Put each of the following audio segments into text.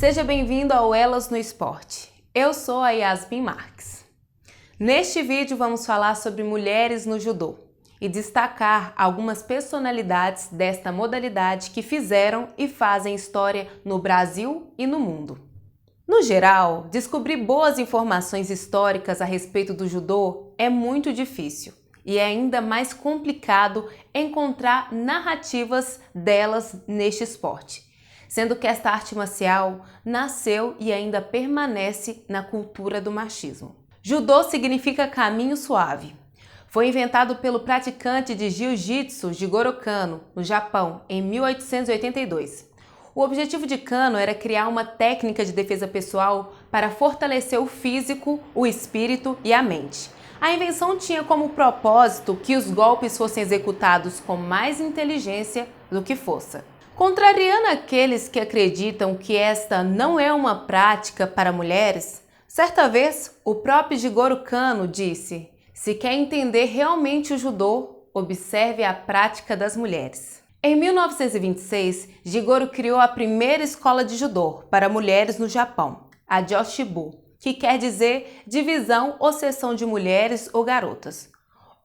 Seja bem-vindo ao Elas no Esporte. Eu sou a Yasmin Marques. Neste vídeo vamos falar sobre mulheres no judô e destacar algumas personalidades desta modalidade que fizeram e fazem história no Brasil e no mundo. No geral, descobrir boas informações históricas a respeito do judô é muito difícil e é ainda mais complicado encontrar narrativas delas neste esporte, sendo que esta arte marcial nasceu e ainda permanece na cultura do machismo. Judô significa caminho suave. Foi inventado pelo praticante de jiu-jitsu Jigoro Kano, no Japão, em 1882. O objetivo de Kano era criar uma técnica de defesa pessoal para fortalecer o físico, o espírito e a mente. A invenção tinha como propósito que os golpes fossem executados com mais inteligência do que força. Contrariando aqueles que acreditam que esta não é uma prática para mulheres, certa vez o próprio Jigoro Kano disse: "Se quer entender realmente o judô, observe a prática das mulheres." Em 1926, Jigoro criou a primeira escola de judô para mulheres no Japão, a Joshibu, que quer dizer divisão ou seção de mulheres ou garotas.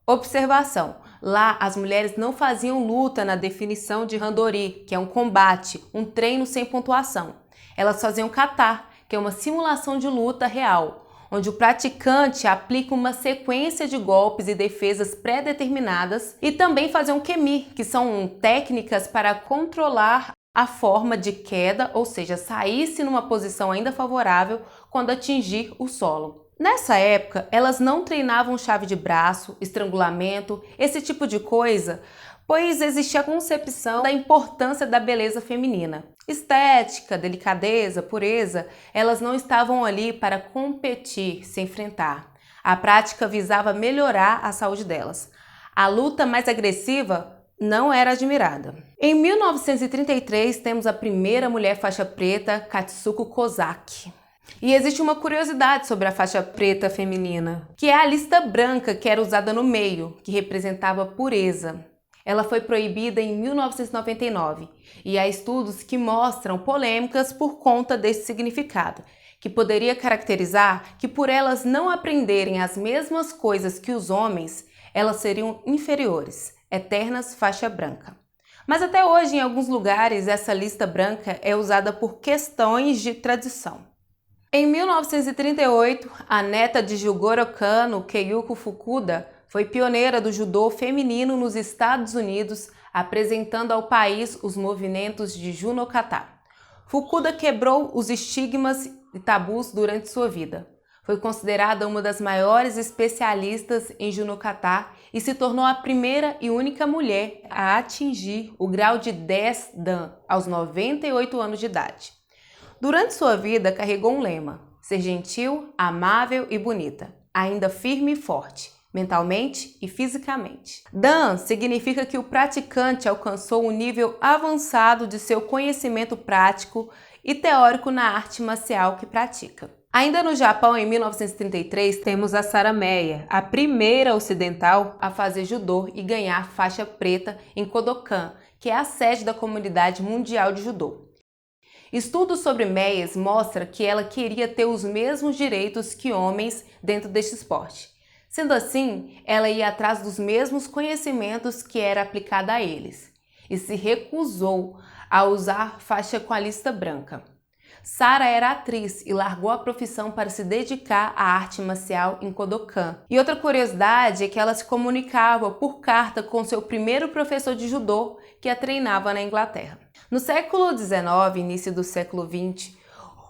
Observação: lá as mulheres não faziam luta na definição de randori, que é um combate, um treino sem pontuação. Elas faziam kata, que é uma simulação de luta real, onde o praticante aplica uma sequência de golpes e defesas pré-determinadas, e também faziam kemi, que são técnicas para controlar a forma de queda, ou seja, sair-se numa posição ainda favorável quando atingir o solo. Nessa época, elas não treinavam chave de braço, estrangulamento, esse tipo de coisa, pois existia a concepção da importância da beleza feminina. Estética, delicadeza, pureza, elas não estavam ali para competir, se enfrentar. A prática visava melhorar a saúde delas. A luta mais agressiva não era admirada. Em 1933, temos a primeira mulher faixa preta, Katsuko Kozaki. E existe uma curiosidade sobre a faixa preta feminina, que é a lista branca que era usada no meio, que representava pureza. Ela foi proibida em 1999 e há estudos que mostram polêmicas por conta desse significado, que poderia caracterizar que por elas não aprenderem as mesmas coisas que os homens, elas seriam inferiores, eternas faixa branca. Mas até hoje, em alguns lugares, essa lista branca é usada por questões de tradição. Em 1938, a neta de Jigoro Kano, Keiyuko Fukuda, foi pioneira do judô feminino nos Estados Unidos, apresentando ao país os movimentos de Juno-Kata. Fukuda quebrou os estigmas e tabus durante sua vida. Foi considerada uma das maiores especialistas em Juno-Kata e se tornou a primeira e única mulher a atingir o grau de 10 Dan aos 98 anos de idade. Durante sua vida, carregou um lema: ser gentil, amável e bonita, ainda firme e forte, mentalmente e fisicamente. Dan significa que o praticante alcançou um nível avançado de seu conhecimento prático e teórico na arte marcial que pratica. Ainda no Japão, em 1933, temos a Sarah Meyer, a primeira ocidental a fazer judô e ganhar faixa preta em Kodokan, que é a sede da Comunidade Mundial de Judô. Estudos sobre Meyer mostram que ela queria ter os mesmos direitos que homens dentro deste esporte. Sendo assim, ela ia atrás dos mesmos conhecimentos que era aplicada a eles e se recusou a usar faixa com a lista branca. Sarah era atriz e largou a profissão para se dedicar à arte marcial em Kodokan. E outra curiosidade é que ela se comunicava por carta com seu primeiro professor de judô, que a treinava na Inglaterra. No século XIX, início do século XX,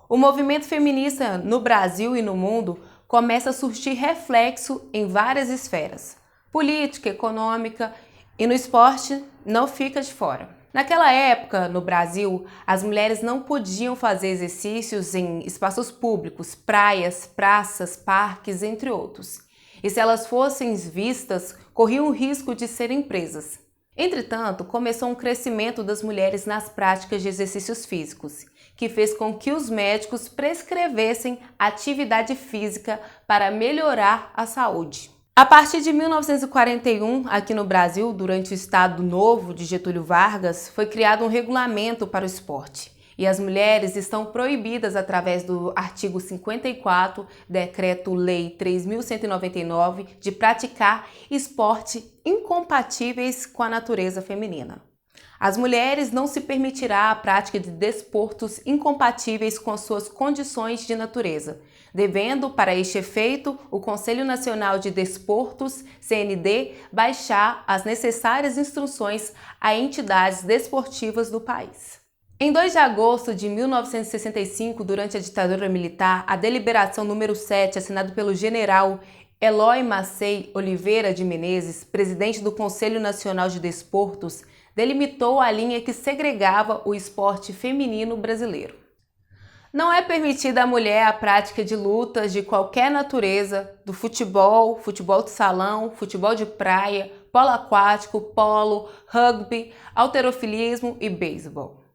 o movimento feminista no Brasil e no mundo começa a surtir reflexo em várias esferas: política, econômica, e no esporte não fica de fora. Naquela época, no Brasil, as mulheres não podiam fazer exercícios em espaços públicos, praias, praças, parques, entre outros. E se elas fossem vistas, corriam o risco de serem presas. Entretanto, começou um crescimento das mulheres nas práticas de exercícios físicos, que fez com que os médicos prescrevessem atividade física para melhorar a saúde. A partir de 1941, aqui no Brasil, durante o Estado Novo de Getúlio Vargas, foi criado um regulamento para o esporte. e as mulheres estão proibidas através do artigo 54, Decreto-Lei 3.199, de praticar esporte incompatíveis com a natureza feminina. As mulheres não se permitirá a prática de desportos incompatíveis com suas condições de natureza, devendo, para este efeito, o Conselho Nacional de Desportos, CND, baixar as necessárias instruções a entidades desportivas do país. Em 2 de agosto de 1965, durante a ditadura militar, a deliberação número 7, assinada pelo general Eloy Massey Oliveira de Menezes, presidente do Conselho Nacional de Desportos, delimitou a linha que segregava o esporte feminino brasileiro. Não é permitida à mulher a prática de lutas de qualquer natureza, do futebol, futebol de salão, futebol de praia, polo aquático, polo, rugby, halterofilismo e beisebol.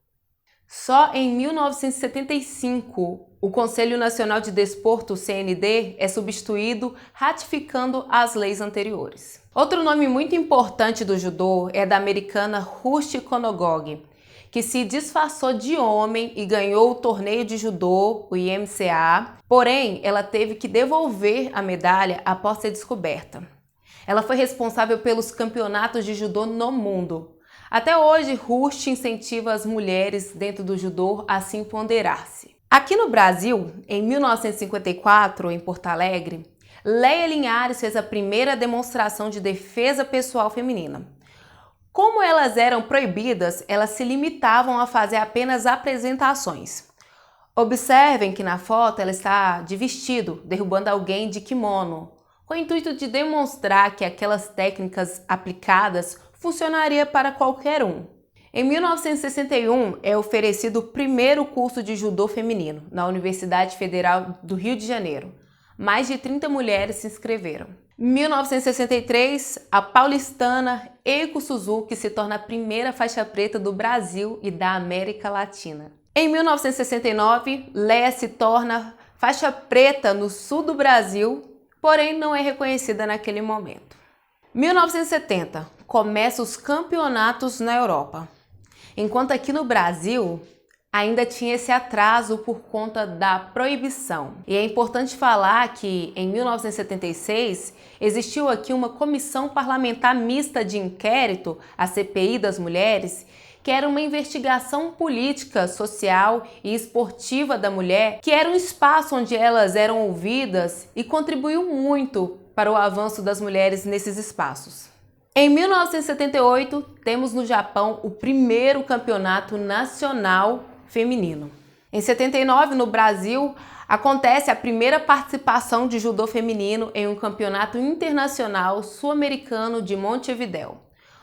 Só em 1975, o Conselho Nacional de Desporto, CND, é substituído, ratificando as leis anteriores. Outro nome muito importante do judô é da americana Ruth Konogogi, que se disfarçou de homem e ganhou o torneio de judô, o IMCA, porém ela teve que devolver a medalha após ser descoberta. Ela foi responsável pelos campeonatos de judô no mundo. Até hoje, Ruth incentiva as mulheres dentro do judô a se empoderar-se. Aqui no Brasil, em 1954, em Porto Alegre, Léia Linhares fez a primeira demonstração de defesa pessoal feminina. Como elas eram proibidas, elas se limitavam a fazer apenas apresentações. Observem que na foto ela está de vestido, derrubando alguém de kimono, com o intuito de demonstrar que aquelas técnicas aplicadas funcionaria para qualquer um. Em 1961 é oferecido o primeiro curso de judô feminino na Universidade Federal do Rio de Janeiro. Mais de 30 mulheres se inscreveram. Em 1963, a paulistana Eiko Suzuki se torna a primeira faixa preta do Brasil e da América Latina. Em 1969, Léia se torna faixa preta no sul do Brasil, porém não é reconhecida naquele momento. 1970, começam os campeonatos na Europa. Enquanto aqui no Brasil, ainda tinha esse atraso por conta da proibição. E é importante falar que em 1976 existiu aqui uma comissão parlamentar mista de inquérito, a CPI das mulheres, que era uma investigação política, social e esportiva da mulher, que era um espaço onde elas eram ouvidas e contribuiu muito para o avanço das mulheres nesses espaços. Em 1978, temos no Japão o primeiro campeonato nacional feminino. Em 79, no Brasil, acontece a primeira participação de judô feminino em um campeonato internacional sul-americano de Montevidéu.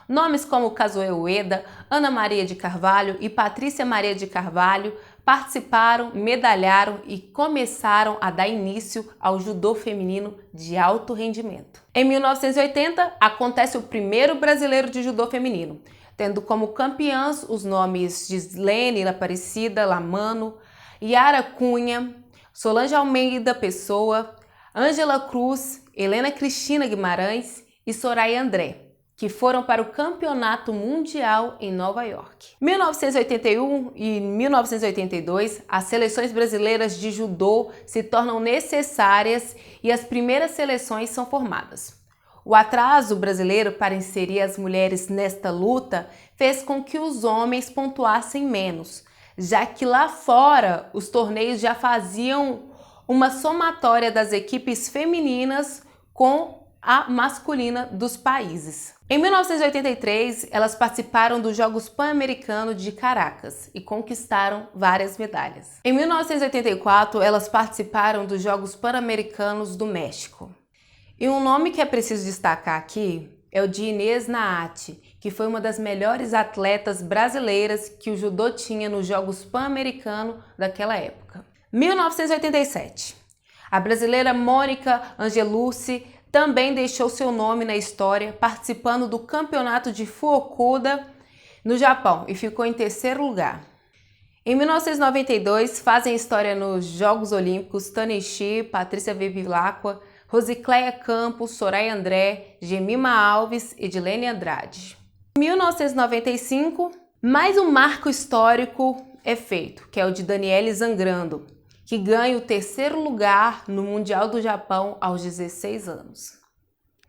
Nomes como Kazuo Ueda, Ana Maria de Carvalho e Patrícia Maria de Carvalho participaram, medalharam e começaram a dar início ao judô feminino de alto rendimento. Em 1980, acontece o primeiro brasileiro de judô feminino, tendo como campeãs os nomes de Slene Aparecida Lamano, Yara Cunha, Solange Almeida Pessoa, Ângela Cruz, Helena Cristina Guimarães e Soraya André, que foram para o Campeonato Mundial em Nova York. Em 1981 e 1982, as seleções brasileiras de judô se tornam necessárias e as primeiras seleções são formadas. O atraso brasileiro para inserir as mulheres nesta luta fez com que os homens pontuassem menos, já que lá fora os torneios já faziam uma somatória das equipes femininas com a masculina dos países. Em 1983, elas participaram dos Jogos Pan-Americanos de Caracas e conquistaram várias medalhas. Em 1984, elas participaram dos Jogos Pan-Americanos do México. E um nome que é preciso destacar aqui é o de Inês Naati, que foi uma das melhores atletas brasileiras que o judô tinha nos Jogos Pan-Americanos daquela época. 1987. A brasileira Mônica Angelucci também deixou seu nome na história participando do campeonato de Fukuoka no Japão e ficou em terceiro lugar. Em 1992, fazem história nos Jogos Olímpicos Tanishi, Patrícia Bevilacqua, Rosicléia Campos, Soraya André, Gemima Alves e Edilene Andrade. Em 1995, mais um marco histórico é feito, que é o de Daniele Zangrando, que ganha o 3º lugar no Mundial do Japão aos 16 anos.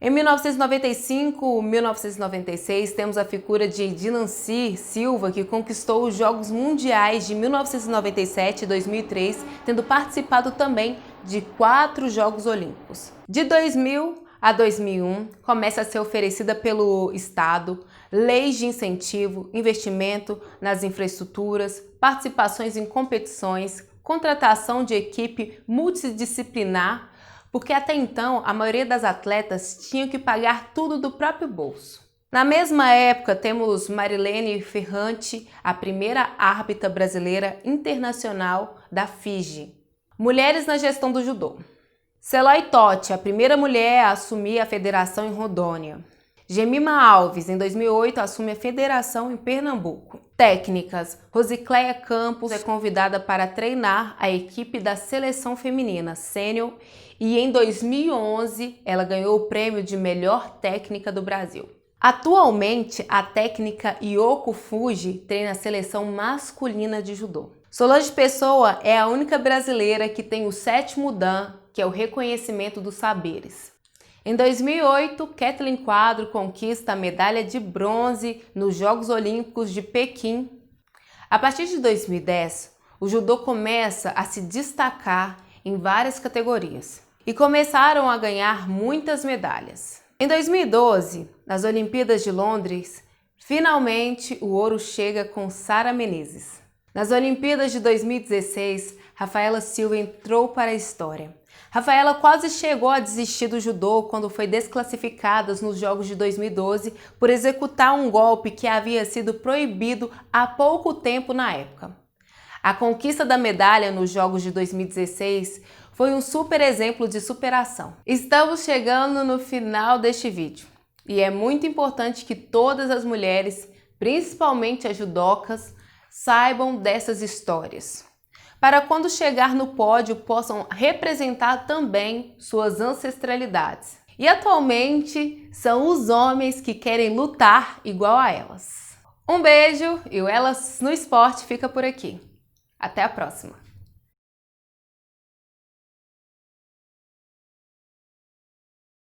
Em 1995 e 1996, temos a figura de Dinanci Silva, que conquistou os Jogos Mundiais de 1997 e 2003, tendo participado também de 4 Jogos Olímpicos. De 2000 a 2001, começa a ser oferecida pelo Estado leis de incentivo, investimento nas infraestruturas, participações em competições, contratação de equipe multidisciplinar, porque até então a maioria das atletas tinham que pagar tudo do próprio bolso. Na mesma época, temos Marilene Ferrante, a primeira árbitra brasileira internacional da FIGE. Mulheres na gestão do judô. Celói Totti, a primeira mulher a assumir a federação em Rondônia. Gemima Alves, em 2008, assume a federação em Pernambuco. Técnicas. Rosicléia Campos é convidada para treinar a equipe da seleção feminina sênior e em 2011 ela ganhou o prêmio de melhor técnica do Brasil. Atualmente, a técnica Yoko Fuji treina a seleção masculina de judô. Solange Pessoa é a única brasileira que tem o 7º Dan, que é o reconhecimento dos saberes. Em 2008, Kathleen Quadro conquista a medalha de bronze nos Jogos Olímpicos de Pequim. A partir de 2010, o judô começa a se destacar em várias categorias e começaram a ganhar muitas medalhas. Em 2012, nas Olimpíadas de Londres, finalmente o ouro chega com Sara Menezes. Nas Olimpíadas de 2016, Rafaela Silva entrou para a história. Rafaela quase chegou a desistir do judô quando foi desclassificada nos Jogos de 2012 por executar um golpe que havia sido proibido há pouco tempo na época. A conquista da medalha nos Jogos de 2016 foi um super exemplo de superação. Estamos chegando no final deste vídeo e é muito importante que todas as mulheres, principalmente as judocas, saibam dessas histórias, para quando chegar no pódio possam representar também suas ancestralidades. E atualmente são os homens que querem lutar igual a elas. Um beijo e o Elas no Esporte fica por aqui. Até a próxima!